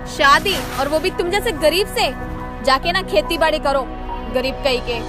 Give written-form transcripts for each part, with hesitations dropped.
शादी, और वो भी तुम जैसे गरीब से। जाके ना खेती बाड़ी करो, गरीब कहीं के।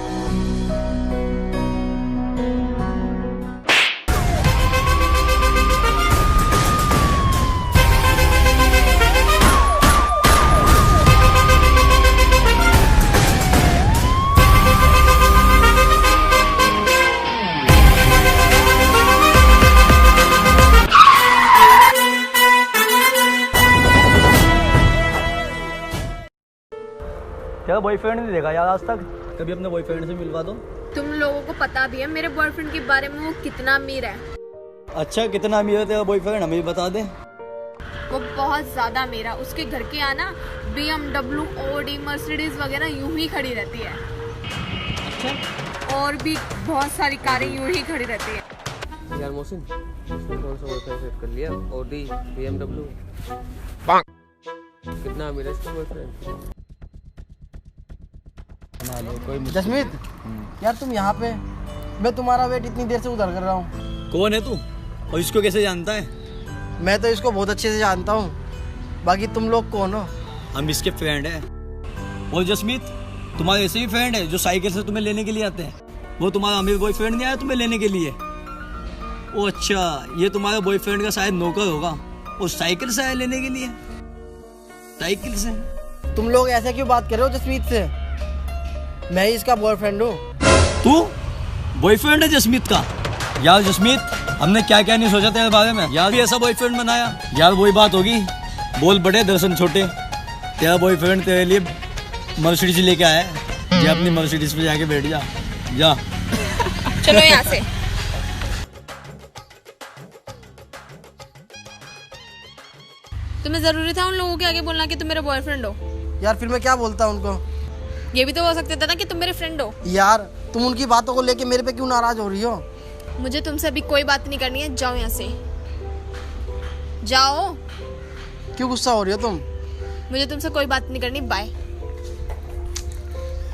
क्या बॉयफ्रेंड नहीं देखा यार आज तक? कभी अपने बॉयफ्रेंड से मिलवा दो। तुम लोगों को पता भी है मेरे बॉयफ्रेंड के बारे में, वो कितना अमीर है। अच्छा, कितना अमीर है तेरा बॉयफ्रेंड, हमें भी बता दे। वो बहुत ज्यादा अमीर है। उसके घर के यहाँ ना BMW, Audi, मर्सिडीज वगैरह यूं ही खड़ी रहती है। अच्छा, और भी बहुत सारी कारें यूं ही खड़ी रहती है। यार मोहसिन, इसने कौन सा बॉयफ्रेंड सेट कर लिया? Audi, BMW। कितना अमीर है इसका बॉयफ्रेंड? जसमीत, यार तुम यहाँ पे, मैं तुम्हारा वेट इतनी देर से उधर कर रहा हूँ। कौन है तू और इसको कैसे जानता है? मैं तो इसको बहुत अच्छे से जानता हूँ, बाकी तुम लोग कौन हो? हम इसके फ्रेंड हैं। और जसमीत, तुम्हारे ऐसे ही फ्रेंड है जो साइकिल से तुम्हें लेने के लिए आते हैं? वो तुम्हारा अमीर बॉयफ्रेंड नहीं आया तुम्हें लेने के लिए? ओ अच्छा, ये तुम्हारा बॉयफ्रेंड का शायद नौकर होगा और साइकिल से आया लेने के लिए। साइकिल से? तुम लोग ऐसे क्यों बात कर रहे हो जसमीत से? मैं ही इसका बॉयफ्रेंड हूँ। तू बॉयफ्रेंड है जसमीत का? यार जसमीत, हमने क्या क्या नहीं सोचा तेरे बारे में। यार भी ऐसा बॉयफ्रेंड बनाया। यार वही बात होगी, बोल बड़े दर्शन छोटे। तेरा बॉयफ्रेंड तेरे लिए मर्सिडीज लेके आया है। जा अपनी मर्सिडीज पे जाके बैठ जा। जा चलो यहाँ से। तुम्हें जरूरी था उन लोगों के आगे बोलना कि तुम मेरे बॉयफ्रेंड हो? यार फिर मैं क्या बोलता उनको? ये भी तो हो सकता था ना कि तुम मेरे फ्रेंड हो। यार तुम उनकी बातों को लेके मेरे पे क्यों नाराज हो रही हो? मुझे तुमसे अभी कोई बात नहीं करनी है, जाओ यहाँ से। जाओ। क्यों गुस्सा हो रही हो तुम? मुझे तुमसे कोई बात नहीं करनी, बाय।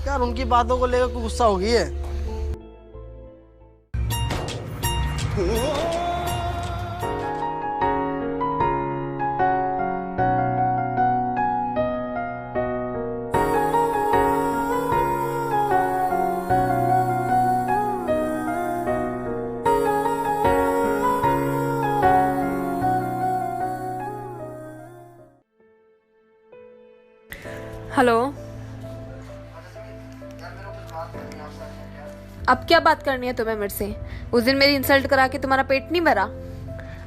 यार उनकी बातों को लेकर गुस्सा हो गई है। हेलो। अब क्या बात करनी है तुम्हें मेरे से? उस दिन मेरी इंसल्ट करा के तुम्हारा पेट नहीं भरा,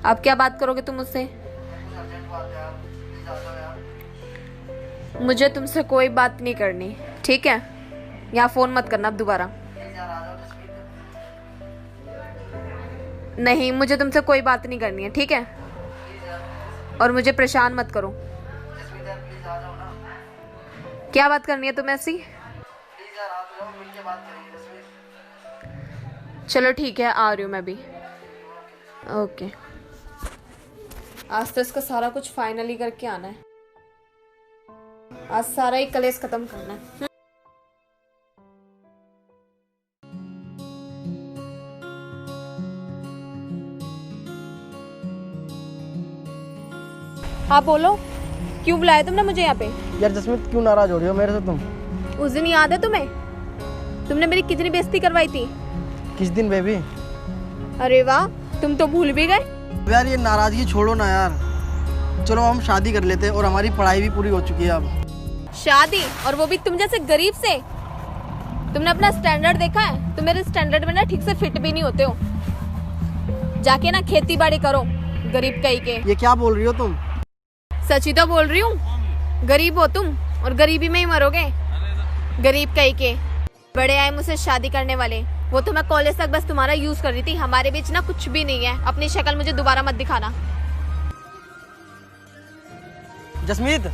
अब क्या बात करोगे तुम मुझसे? मुझे तुमसे कोई बात नहीं करनी, ठीक है? यहाँ फोन मत करना अब दोबारा। नहीं, मुझे तुमसे कोई बात नहीं करनी है, ठीक है? और मुझे परेशान मत करो। क्या बात करनी है तुम्हें ऐसी? चलो ठीक है, आ रही हूँ मैं भी। ओके। आज तो इसका सारा कुछ फाइनली करके आना है। आज सारा ही कलेश खत्म करना है। हाँ बोलो, क्यों बुलाया तुमने मुझे यहाँ पे? यार जसमीत, क्यों नाराज हो रही हो मेरे से तुम? उस दिन याद है तुम्हें? तुमने मेरी कितनी बेइज्जती करवाई थी। किस दिन बेबी? अरे वाह, तुम तो भूल भी गए। यार ये नाराजगी छोड़ो ना यार, चलो हम शादी कर लेते हैं और हमारी पढ़ाई भी पूरी हो चुकी है अब। शादी, और वो भी तुम जैसे गरीब से? तुमने अपना स्टैंडर्ड देखा है? तुम मेरे स्टैंडर्ड में ना ठीक से फिट भी नहीं होते हो। जाके ना खेती बाड़ी करो, गरीब कहीं के। ये क्या बोल रही हो तुम? सच ही तो बोल रही हूँ। गरीब हो तुम और गरीबी में ही मरोगे, गरीब कहीं के। बड़े आए मुझसे शादी करने वाले, वो तो मैं कॉलेज तक बस तुम्हारा यूज कर रही थी। हमारे बीच ना कुछ भी नहीं है। अपनी शक्ल मुझे दोबारा मत दिखाना। जसमीत,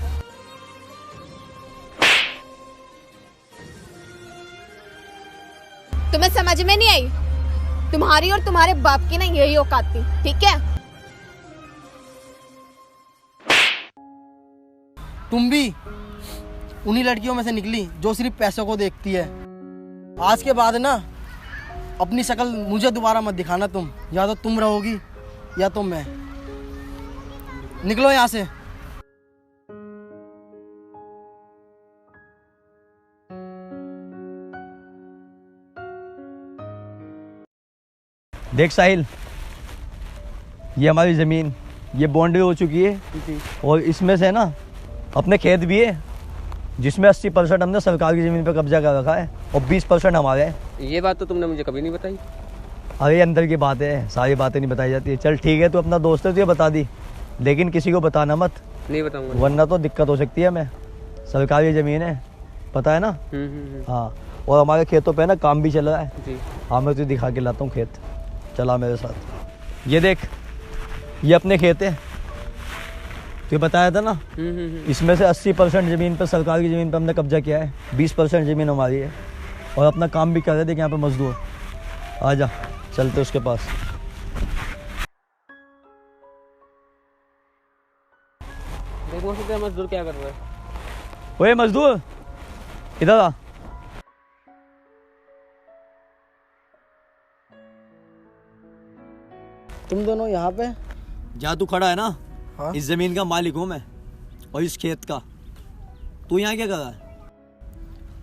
तुम्हें समझ में नहीं आई? तुम्हारी और तुम्हारे बाप की ना यही औकात थी, ठीक है? तुम भी उन्हीं लड़कियों में से निकली जो सिर्फ पैसों को देखती है। आज के बाद ना अपनी शक्ल मुझे दोबारा मत दिखाना तुम। या तो तुम रहोगी या तो मैं। निकलो यहाँ से। देख साहिल, ये हमारी ज़मीन, ये बाउंड्री हो चुकी है जी। और इसमें से ना अपने खेत भी है जिसमें 80% हमने सरकार की ज़मीन पर कब्जा कर रखा है और 20% हमारे हैं। ये बात तो तुमने मुझे कभी नहीं बताई। अरे अंदर की बातें है, सारी बातें नहीं बताई जाती है। चल ठीक है, तू अपना दोस्त है तो ये बता दी, लेकिन किसी को बताना मत, नहीं बताऊंगा। वरना तो दिक्कत हो सकती है। हमें सरकारी ज़मीन है, पता है ना। हाँ, और हमारे खेतों पे ना काम भी चल रहा है। जी। हाँ, मैं तुझे दिखा के लाता हूँ खेत, चला मेरे साथ। ये देख, ये अपने खेत है, तो बताया था ना। इसमें से 80% ज़मीन पर, सरकार की ज़मीन पर हमने कब्जा किया है, 20% ज़मीन हमारी है और अपना काम भी कर रहे थे यहाँ पे मजदूर। आ जा, चलते उसके पास। देखो सकते मजदूर क्या कर रहा है। ओए मजदूर, इधर आ। तुम दोनों यहाँ पे? जहाँ तू खड़ा है ना, हाँ? इस ज़मीन का मालिक हूँ मैं और इस खेत का। तू यहाँ क्या कर रहा है?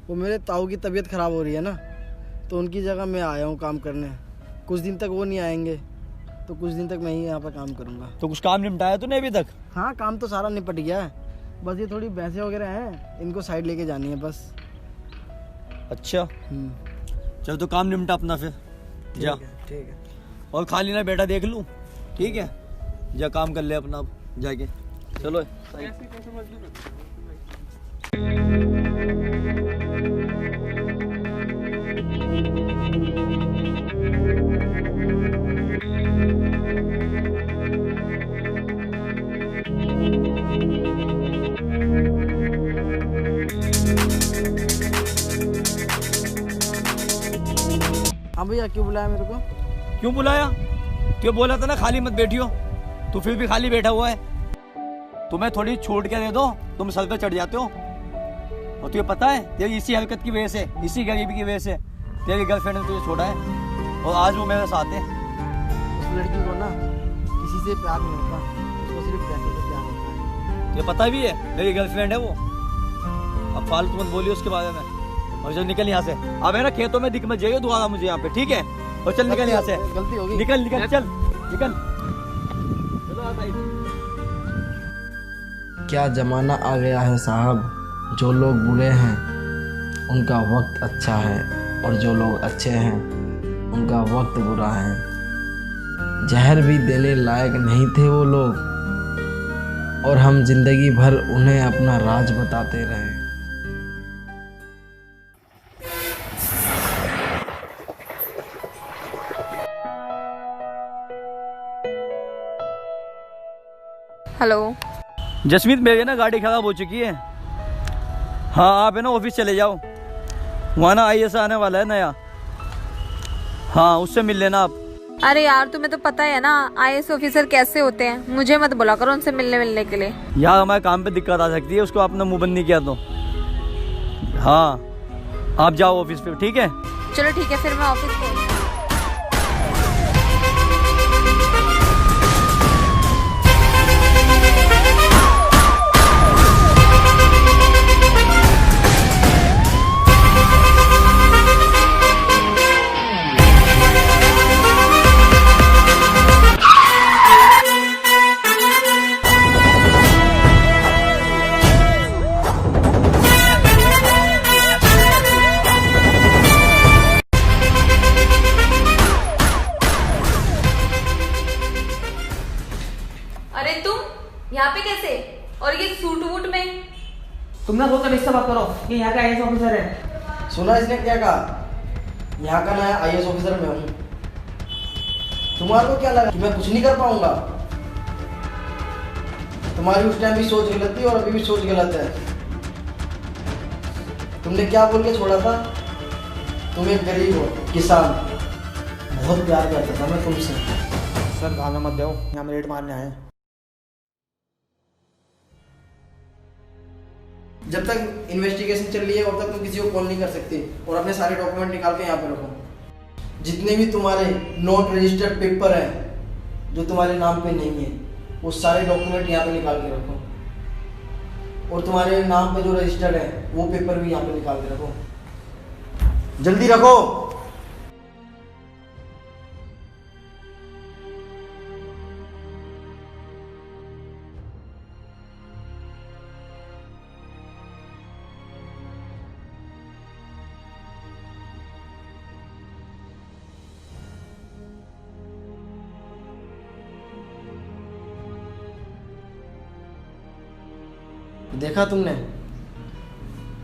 वो मेरे ताऊ की तबीयत ख़राब हो रही है ना, तो उनकी जगह मैं आया हूँ काम करने। कुछ दिन तक वो नहीं आएंगे, तो कुछ दिन तक मैं ही यहाँ पर काम करूँगा। तो कुछ काम निपटाया तूने अभी तक? हाँ, काम तो सारा निपट गया है, बस ये थोड़ी भैंसें वगैरह हैं, इनको साइड लेके जानी है बस। अच्छा, चल तो काम निपटा अपना फिर, जा। ठीक है। और खाली ना बेटा देख लूँ, ठीक है? जा काम कर ले अपना अब जाके। चलो हाँ भैया, क्यों बुलाया मेरे को? क्यों बुलाया? क्यों बोला था ना खाली मत बैठियो, तू फिर भी खाली बैठा हुआ है। तुम्हें थोड़ी छूट के दे दो, तुम सर पे चढ़ जाते हो। और तुझे पता है, तेरी इसी हरकत की वजह से, इसी गरीबी की वजह से तेरी गर्लफ्रेंड ने तुझे छोड़ा है और आज वो मेरे साथ है। उस लड़की को ना किसी से प्यार नहीं होता, उसको सिर्फ पैसे से प्यार होता है। तुझे पता भी है मेरी गर्लफ्रेंड है वो। अब फालतू मत बोलिए उसके बारे में। और चल निकल यहाँ से, अब है ना खेतों में दिख मत जाइए दोबारा मुझे यहाँ पे, ठीक है? और चल निकल यहाँ से, गलती होगी। निकल निकल, चल निकल। क्या ज़माना आ गया है साहब, जो लोग बुरे हैं उनका वक्त अच्छा है और जो लोग अच्छे हैं उनका वक्त बुरा है। जहर भी देने लायक नहीं थे वो लोग और हम जिंदगी भर उन्हें अपना राज बताते रहे। हेलो। जसमीत, मेरी ना गाड़ी खराब हो चुकी है। हाँ, आप है ना ऑफिस चले जाओ, वहाँ ना IAS आने वाला है नया। हाँ, उससे मिल लेना आप। अरे यार, तुम्हें तो पता है ना IAS ऑफिसर कैसे होते हैं, मुझे मत बुला करो उनसे मिलने के लिए। यार हमारे काम पे दिक्कत आ सकती है, उसको आपने मुंह बंद नहीं किया तो। हाँ, आप जाओ ऑफिस पे, ठीक है? चलो ठीक है, फिर मैं ऑफिस पे। अरे तुम यहाँ पे कैसे, और ये सूट वूट में? तुम ना बहुत तमीज से बात करो, ये यहाँ का IAS ऑफिसर है। सुना इसने क्या कहा? यहाँ का नया IAS ऑफिसर मैं हूँ। तुम्हारे को क्या लगा कि मैं कुछ नहीं कर पाऊंगा? तुम्हारी उस टाइम भी सोच गलत थी और अभी भी सोच गलत है। तुमने क्या बोल के छोड़ा था? तुम एक गरीब हो, किसान। बहुत प्यार करता था मैं तुमसे। सर गाना मत दो, यहाँ में रेड मारने आए। जब तक इन्वेस्टिगेशन चल रही है तब तक तुम किसी को कॉल नहीं कर सकते और अपने सारे डॉक्यूमेंट निकाल के यहाँ पे रखो। जितने भी तुम्हारे नॉट रजिस्टर्ड पेपर हैं जो तुम्हारे नाम पे नहीं है, वो सारे डॉक्यूमेंट यहाँ पे निकाल के रखो। और तुम्हारे नाम पे जो रजिस्टर्ड है वो पेपर भी यहाँ पे निकाल के रखो। जल्दी रखो। देखा तुमने,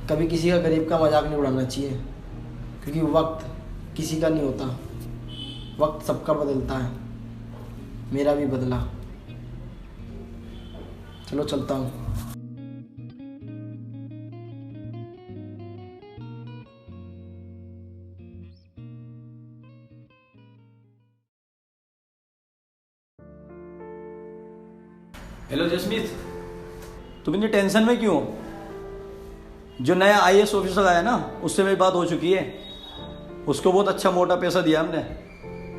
कभी किसी का गरीब का मजाक नहीं उड़ाना चाहिए, क्योंकि वक्त किसी का नहीं होता, वक्त सबका बदलता है, मेरा भी बदला। चलो चलता हूँ। हेलो जसमीत, तुम इतनी टेंशन में क्यों हो? जो नया आईएएस ऑफिसर आया ना, उससे मेरी बात हो चुकी है। उसको बहुत अच्छा मोटा पैसा दिया हमने,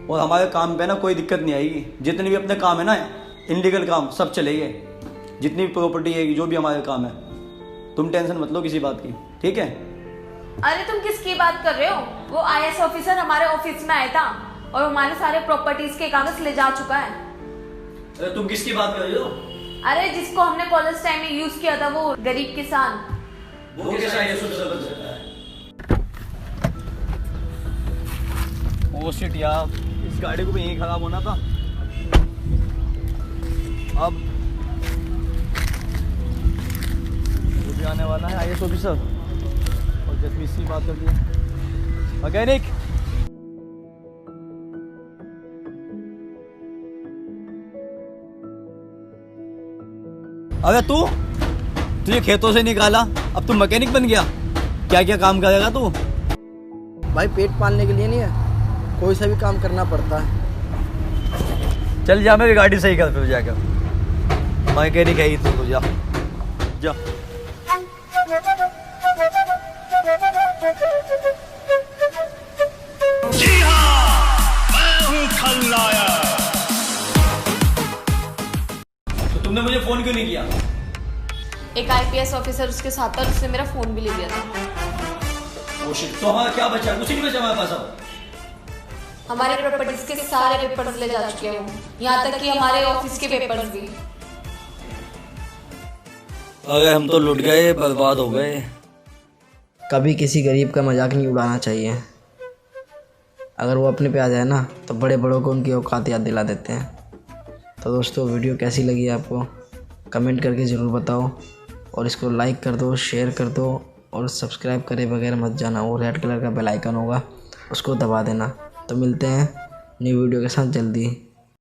और हमारे काम पे ना कोई दिक्कत नहीं आएगी। जितने भी अपने काम है ना, इनलीगल काम, सब चलेंगे। जितनी भी प्रॉपर्टी है, जो भी हमारे काम है, तुम टेंशन मत लो किसी बात की, ठीक है? अरे तुम किसकी बात कर रहे हो? वो आईएएस ऑफिसर हमारे ऑफिस में आया था और हमारे सारे प्रॉपर्टीज के कागज ले जा चुका है। अरे तुम किसकी बात कर रही हो? अरे जिसको हमने कॉलेज टाइम में यूज किया था, वो गरीब किसान। वो कैसा आईएएस ऑफिसर बन सकता है? ओ शिट यार, इस गाड़ी को भी यहीं खराब होना था। अब वो भी आने वाला है आईएएस ऑफिसर, और जसमीत से बात करती है। मैकेनिक, अरे तुझे खेतों से निकाला, अब तू मैकेनिक बन गया? क्या क्या काम करेगा तू? भाई पेट पालने के लिए नहीं है, कोई सा भी काम करना पड़ता है। चल जा, मेरी गाड़ी सही कर फिर जाकर। मैकेनिक है ही तू, जा जा। जी हाँ, मैं हूँ खलनायक। तो तुमने मुझे फोन क्यों नहीं किया? एक आईपीएस ऑफिसर उसके साथ था, उसने मेरा फोन भी ले लिया था। ओ शिट, तो हमारा क्या बचा? कुछ नहीं बचा हमारे पास अब। हमारे प्रॉपर्टीज के सारे पेपर्स ले जा चुके हैं, यहाँ तक कि हमारे ऑफिस के पेपर्स भी। अरे हम तो लुट गए, बर्बाद हो गए। कभी किसी गरीब का मजाक नहीं उड़ाना चाहिए। अगर वो अपने पे आ जाए ना, तो बड़े बड़ों को उनकी औकात याद दिला देते हैं। तो दोस्तों, वीडियो कैसी लगी आपको कमेंट करके ज़रूर बताओ, और इसको लाइक कर दो, शेयर कर दो, और सब्सक्राइब करे बगैर मत जाना। वो रेड कलर का बेल आइकन होगा, उसको दबा देना। तो मिलते हैं न्यू वीडियो के साथ जल्दी।